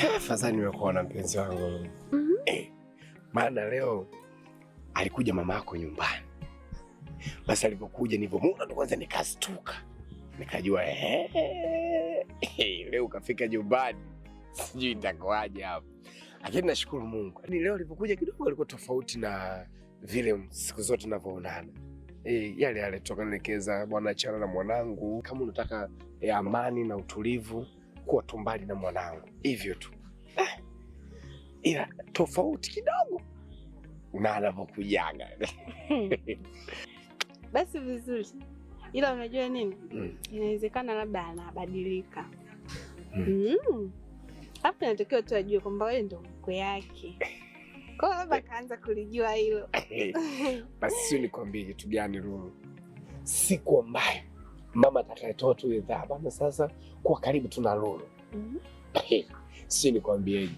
Afadhali nimekuwa na mpenzi wangu. Maana leo alikuja mama yako nyumbani. Basi alipokuja nilivyomuona ndo kwanza nikastuka. Nikajua leo kafika nyumbani. Sijui itakuwaje hapo. Lakini nashukuru Mungu. Yaani leo alipokuja kidogo alikuwa tofauti na vile siku zote tunavyoonana. Yale toka nielekeza bwana, achana na mwanangu. Kama unataka amani na utulivu, kuwa tumbali na mwanangu. Hivyo tu. Ila tofauti kidogo na anapokujaga. Basi vizuri. Ila unajua nini? Inawezekana labda anabadilika. Hapo inatakiwa tu ajue kwamba wewe ndo mkwe yake. Kwa labda kaanza kulijua hilo. Basi sio nikwambie kitu gani Lulu. Siku ambayo mama atakayetoa tu ile dhahabu sasa kwa karibu tuna Lulu. Sio nikwambie.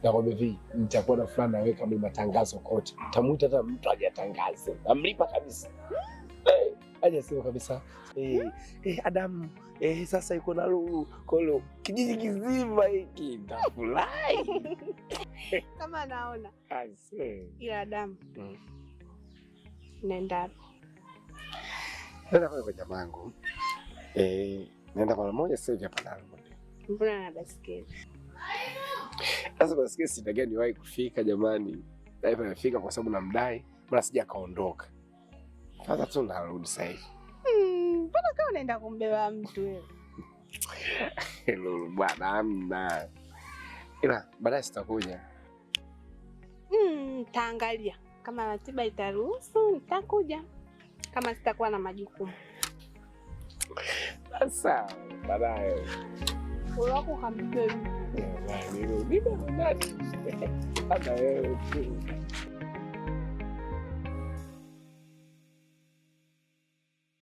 Nakwambia hivi, nitakuwa na fulana naweka matangazo kote. Tamuita hata mtu hajatangaza. Amlipa kabisa. Aje sio kabisa. Adamu, sasa yuko na Lulu. Kolo kijiji kizima hiki ndafurahi. Kama naona. Ase. Ila Adamu. Nenda. Nenda kwa jamaa wangu. Nenda mara moja sasa hivi hapa ndani. Mbona na basikeli? Sasa basikeli sitagia niwahi kufika jamani. Haipo nafika kwa sababu namdai, bora sija kaondoka. Sasa tu narudi sasa hivi. Mbona kama unaenda kumbeba mtu wewe? Hello bwana, amna. Ila baadaye sitakuja. Taangalia. Kama ratiba itaruhusu, nitakuja. Kama sitakuwa na majukumu. Sasa baadaye. Ulako kampe. Ndio nani? Hata wewe tu.